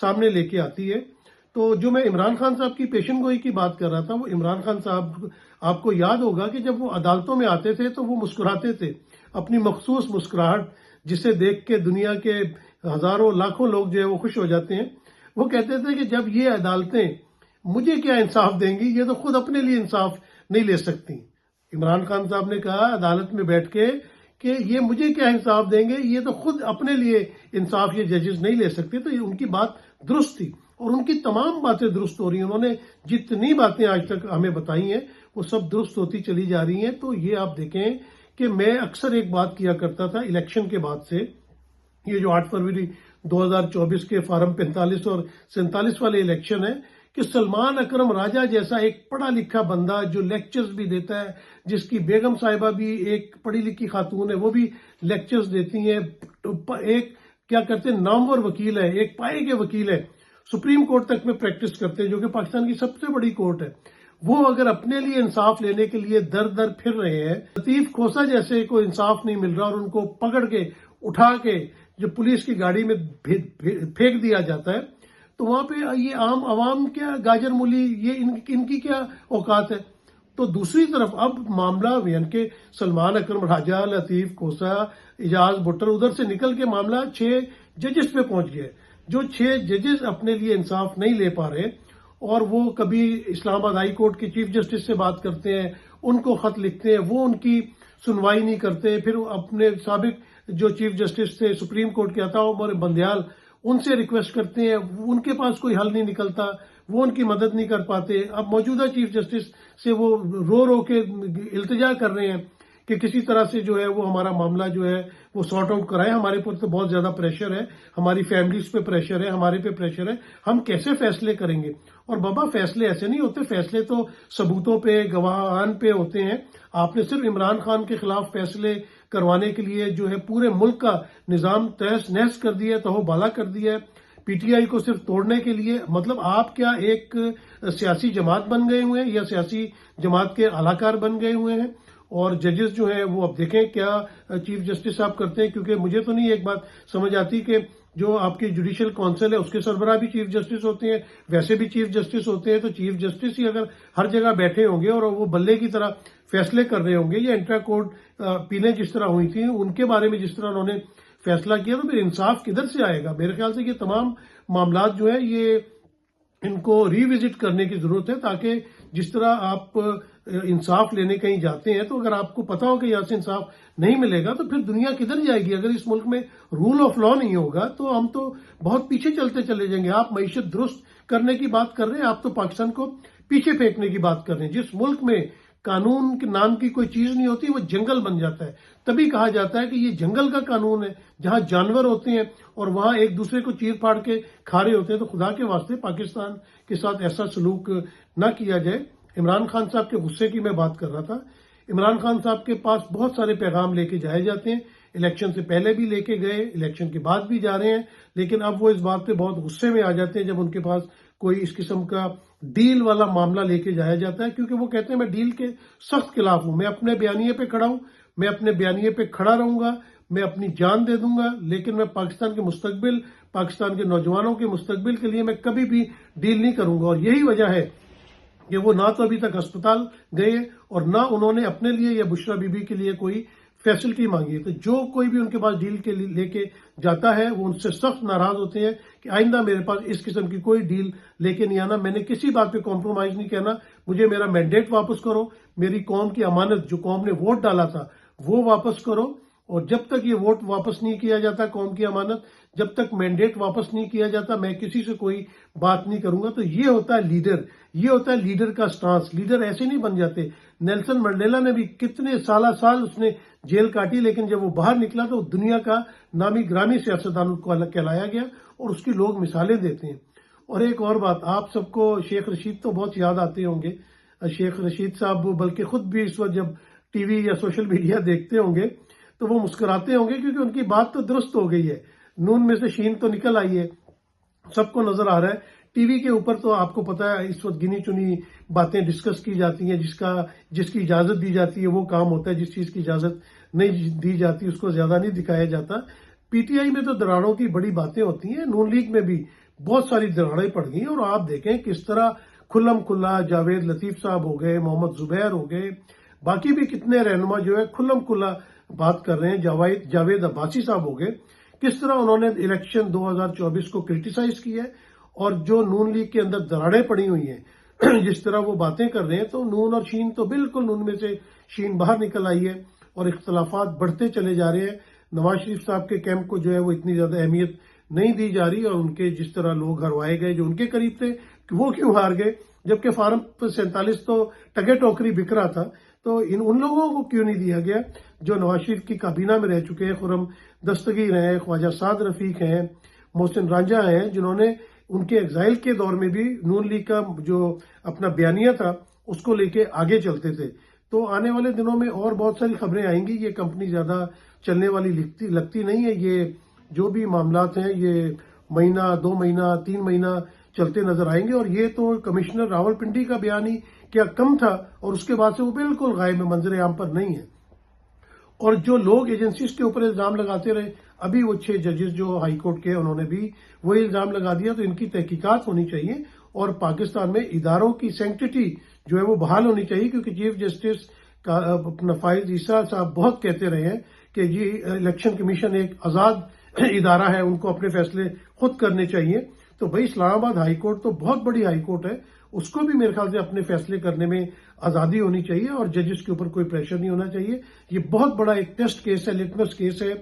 سامنے لے کے آتی ہے۔ تو جو میں عمران خان صاحب کی پیشن گوئی کی بات کر رہا تھا، وہ عمران خان صاحب آپ کو یاد ہوگا کہ جب وہ عدالتوں میں آتے تھے تو وہ مسکراتے تھے، اپنی مخصوص مسکراہٹ جسے دیکھ کے دنیا کے ہزاروں لاکھوں لوگ جو ہے وہ خوش ہو جاتے ہیں۔ وہ کہتے تھے کہ جب یہ عدالتیں مجھے کیا انصاف دیں گی، یہ تو خود اپنے لیے انصاف نہیں لے سکتی۔ عمران خان صاحب نے کہا عدالت میں بیٹھ کے کہ یہ مجھے کیا انصاف دیں گے، یہ تو خود اپنے لیے انصاف یہ ججز نہیں لے سکتے۔ تو ان کی بات درست تھی اور ان کی تمام باتیں درست ہو رہی ہیں۔ انہوں نے جتنی باتیں آج تک ہمیں بتائی ہیں وہ سب درست ہوتی چلی جا رہی ہیں۔ تو یہ آپ دیکھیں کہ میں اکثر ایک بات کیا کرتا تھا الیکشن کے بعد سے، یہ جو 8 فروری 2024 کے فارم 45 اور 47 والے الیکشن ہیں، کہ سلمان اکرم راجہ جیسا ایک پڑھا لکھا بندہ جو لیکچرز بھی دیتا ہے، جس کی بیگم صاحبہ بھی ایک پڑھی لکھی خاتون ہے، وہ بھی لیکچرز دیتی ہیں، ایک کیا کرتے ہیں نامور وکیل ہے، ایک پائے کے وکیل ہے، سپریم کورٹ تک میں پریکٹس کرتے ہیں جو کہ پاکستان کی سب سے بڑی کورٹ ہے، وہ اگر اپنے لیے انصاف لینے کے لیے در در پھر رہے ہیں، لطیف کھوسہ جیسے کو انصاف نہیں مل رہا اور ان کو پکڑ کے اٹھا کے جو پولیس کی گاڑی میں پھینک دیا جاتا ہے، تو وہاں پہ یہ عام عوام کیا گاجر مولی، یہ ان کی کیا اوقات ہے۔ تو دوسری طرف اب معاملہ یعنی کہ سلمان اکرم راجہ، لطیف کھوسہ، اعجاز بٹر ادھر سے نکل کے معاملہ 6 ججز پہ پہنچ گیا، جو 6 ججز اپنے لیے انصاف نہیں لے پا رہے، اور وہ کبھی اسلام آباد ہائی کورٹ کے چیف جسٹس سے بات کرتے ہیں، ان کو خط لکھتے ہیں، وہ ان کی سنوائی نہیں کرتے، پھر اپنے سابق جو چیف جسٹس تھے سپریم کورٹ کے عطا عمر بندیال، ان سے ریکویسٹ کرتے ہیں، ان کے پاس کوئی حل نہیں نکلتا، وہ ان کی مدد نہیں کر پاتے۔ اب موجودہ چیف جسٹس سے وہ رو کے التجا کر رہے ہیں کہ کسی طرح سے جو ہے وہ ہمارا معاملہ جو ہے وہ سارٹ آؤٹ کرائے، ہمارے پر تو بہت زیادہ پریشر ہے، ہماری فیملیز پہ پریشر ہے، ہمارے پہ پریشر ہے، ہم کیسے فیصلے کریں گے۔ اور بابا فیصلے ایسے نہیں ہوتے، فیصلے تو ثبوتوں پہ گواہان پہ ہوتے ہیں۔ آپ نے صرف عمران خان کے خلاف فیصلے کروانے کے لیے جو ہے پورے ملک کا نظام تہس نہس کر دیا ہے، تہو بالا کر دیا ہے، پی ٹی آئی کو صرف توڑنے کے لیے۔ مطلب آپ کیا ایک سیاسی جماعت بن گئے ہوئے ہیں یا سیاسی جماعت کے اعلی کار بن گئے ہوئے ہیں؟ اور ججز جو ہیں وہ اب دیکھیں کیا چیف جسٹس صاحب کرتے ہیں، کیونکہ مجھے تو نہیں ایک بات سمجھ آتی کہ جو آپ کی جوڈیشل کونسل ہے اس کے سربراہ بھی چیف جسٹس ہوتے ہیں، ویسے بھی چیف جسٹس ہوتے ہیں، تو چیف جسٹس ہی اگر ہر جگہ بیٹھے ہوں گے اور وہ بلے کی طرح فیصلے کر رہے ہوں گے، یا انٹرا کورٹ اپیلیں جس طرح ہوئی تھیں ان کے بارے میں جس طرح انہوں نے فیصلہ کیا، تو پھر انصاف کدھر سے آئے گا؟ میرے خیال سے یہ تمام معاملات جو ہیں یہ ان کو ری وزٹ کرنے کی ضرورت ہے، تاکہ جس طرح آپ انصاف لینے کہیں جاتے ہیں تو اگر آپ کو پتا ہو کہ یہاں سے انصاف نہیں ملے گا تو پھر دنیا کدھر جائے گی؟ اگر اس ملک میں رول آف لا نہیں ہوگا تو ہم تو بہت پیچھے چلتے چلے جائیں گے۔ آپ معیشت درست کرنے کی بات کر رہے ہیں، آپ تو پاکستان کو پیچھے پھینکنے کی بات کر رہے ہیں۔ جس ملک میں قانون کے نام کی کوئی چیز نہیں ہوتی وہ جنگل بن جاتا ہے، تبھی کہا جاتا ہے کہ یہ جنگل کا قانون ہے، جہاں جانور ہوتے ہیں اور وہاں ایک دوسرے کو چیر پھاڑ کے کھا رہے ہوتے ہیں۔ تو خدا کے واسطے پاکستان کے ساتھ ایسا سلوک نہ کیا جائے۔ عمران خان صاحب کے غصے کی میں بات کر رہا تھا۔ عمران خان صاحب کے پاس بہت سارے پیغام لے کے جائے جاتے ہیں، الیکشن سے پہلے بھی لے کے گئے، الیکشن کے بعد بھی جا رہے ہیں، لیکن اب وہ اس بات پہ بہت غصے میں آ جاتے ہیں جب ان کے پاس کوئی اس قسم کا ڈیل والا معاملہ لے کے جایا جاتا ہے، کیونکہ وہ کہتے ہیں میں ڈیل کے سخت خلاف ہوں، میں اپنے بیانیے پہ کھڑا ہوں، میں اپنے بیانیے پہ کھڑا رہوں گا، میں اپنی جان دے دوں گا، لیکن میں پاکستان کے مستقبل، پاکستان کے نوجوانوں کے مستقبل کے لیے میں کبھی بھی ڈیل نہیں کروں گا۔ اور یہی وجہ ہے کہ وہ نہ تو ابھی تک ہسپتال گئے اور نہ انہوں نے اپنے لیے یا بشرا بی بی کے لیے کوئی فیسلٹی مانگی ہے۔ تو جو کوئی بھی ان کے پاس ڈیل کے لے کے جاتا ہے وہ ان سے سخت ناراض ہوتے ہیں کہ آئندہ میرے پاس اس قسم کی کوئی ڈیل لے کے نہیں آنا، میں نے کسی بات پہ کمپرومائز نہیں کرنا، مجھے میرا مینڈیٹ واپس کرو، میری قوم کی امانت جو قوم نے ووٹ ڈالا تھا وہ واپس کرو۔ اور جب تک یہ ووٹ واپس نہیں کیا جاتا، قوم کی امانت، جب تک مینڈیٹ واپس نہیں کیا جاتا، میں کسی سے کوئی بات نہیں کروں گا۔ تو یہ ہوتا ہے لیڈر، یہ ہوتا ہے لیڈر کا سٹانس۔ لیڈر ایسے نہیں بن جاتے۔ نیلسن منڈیلا نے بھی کتنے سال اس نے جیل کاٹی، لیکن جب وہ باہر نکلا تو دنیا کا نامی گرامی سیاستدان کو کہلایا گیا، اور اس کی لوگ مثالیں دیتے ہیں۔ اور ایک اور بات، آپ سب کو شیخ رشید تو بہت یاد آتے ہوں گے۔ شیخ رشید صاحب بلکہ خود بھی اس وقت جب ٹی وی یا سوشل میڈیا دیکھتے ہوں گے تو وہ مسکراتے ہوں گے، کیونکہ ان کی بات تو درست ہو گئی ہے، نون میں سے شین تو نکل آئی ہے، سب کو نظر آ رہا ہے۔ ٹی وی کے اوپر تو آپ کو پتا ہے اس وقت گنی چنی باتیں ڈسکس کی جاتی ہیں، جس کی اجازت دی جاتی ہے وہ کام ہوتا ہے، جس چیز کی اجازت نہیں دی جاتی اس کو زیادہ نہیں دکھایا جاتا۔ پی ٹی آئی میں تو دراروں کی بڑی باتیں ہوتی ہیں، نون لیگ میں بھی بہت ساری دراڑیں پڑ گئی اور آپ دیکھیں کس طرح کھلم کھلا جاوید لطیف صاحب ہو گئے، محمد زبیر ہو گئے، باقی بھی کتنے رہنما جو ہے کھلم کھلا بات کر رہے ہیں، جاوید عباسی صاحب ہو گئے، کس طرح انہوں نے الیکشن 2024 کو کرٹیسائز کیا ہے اور جو نون لیگ کے اندر دراڑیں پڑی ہوئی ہیں جس طرح وہ باتیں کر رہے ہیں، تو نون اور شین تو بالکل نون میں سے شین باہر نکل آئی ہے اور اختلافات بڑھتے چلے جا رہے ہیں۔ نواز شریف صاحب کے کیمپ کو جو ہے وہ اتنی زیادہ اہمیت نہیں دی جا رہی اور ان کے جس طرح لوگ ہروائے گئے جو ان کے قریب تھے وہ کیوں ہار گئے، جبکہ فارم 47 تو ٹگے ٹوکری بک رہا تھا، تو ان لوگوں کو کیوں نہیں دیا گیا جو نواز شریف کی کابینہ میں رہ چکے ہیں؟ خرم دستگیر ہیں، خواجہ سعد رفیق ہیں، محسن رانجھا ہیں، جنہوں نے ان کے ایگزائل کے دور میں بھی نون لیگ کا جو اپنا بیانیہ تھا اس کو لے کے آگے چلتے تھے۔ تو آنے والے دنوں میں اور بہت ساری خبریں آئیں گی، یہ کمپنی زیادہ چلنے والی لگتی نہیں ہے، یہ جو بھی معاملات ہیں یہ مہینہ 2 مہینہ 3 مہینہ چلتے نظر آئیں گے، اور یہ تو کمشنر راول پنڈی کا بیان ہی کیا کم تھا اور اس کے بعد سے وہ بالکل غائب منظر عام پر نہیں ہے۔ اور جو لوگ ایجنسیز کے اوپر الزام لگاتے رہے، ابھی وہ 6 ججز جو ہائی کورٹ کے انہوں نے بھی وہی الزام لگا دیا، تو ان کی تحقیقات ہونی چاہیے اور پاکستان میں اداروں کی سینکٹیٹی جو ہے وہ بحال ہونی چاہیے، کیونکہ چیف جسٹس کا اپنا فائز عیسیٰ صاحب بہت کہتے رہے ہیں کہ یہ الیکشن کمیشن ایک آزاد ادارہ ہے، ان کو اپنے فیصلے خود کرنے چاہیے۔ تو بھائی اسلام آباد ہائی کورٹ تو بہت بڑی ہائی کورٹ ہے، اس کو بھی میرے خیال سے اپنے فیصلے کرنے میں آزادی ہونی چاہیے اور ججز کے اوپر کوئی پریشر نہیں ہونا چاہیے۔ یہ بہت بڑا ایک ٹیسٹ کیس ہے، لٹمس کیس ہے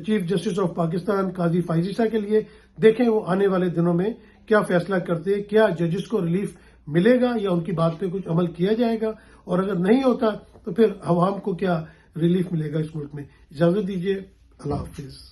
چیف جسٹس آف پاکستان قاضی فائز عیسیٰ کے لیے۔ دیکھیں وہ آنے والے دنوں میں کیا فیصلہ کرتے ہیں، کیا ججز کو ریلیف ملے گا یا ان کی بات پہ کچھ عمل کیا جائے گا، اور اگر نہیں ہوتا تو پھر عوام کو کیا ریلیف ملے گا اس ملک میں۔ اجازت دیجیے، اللہ حافظ۔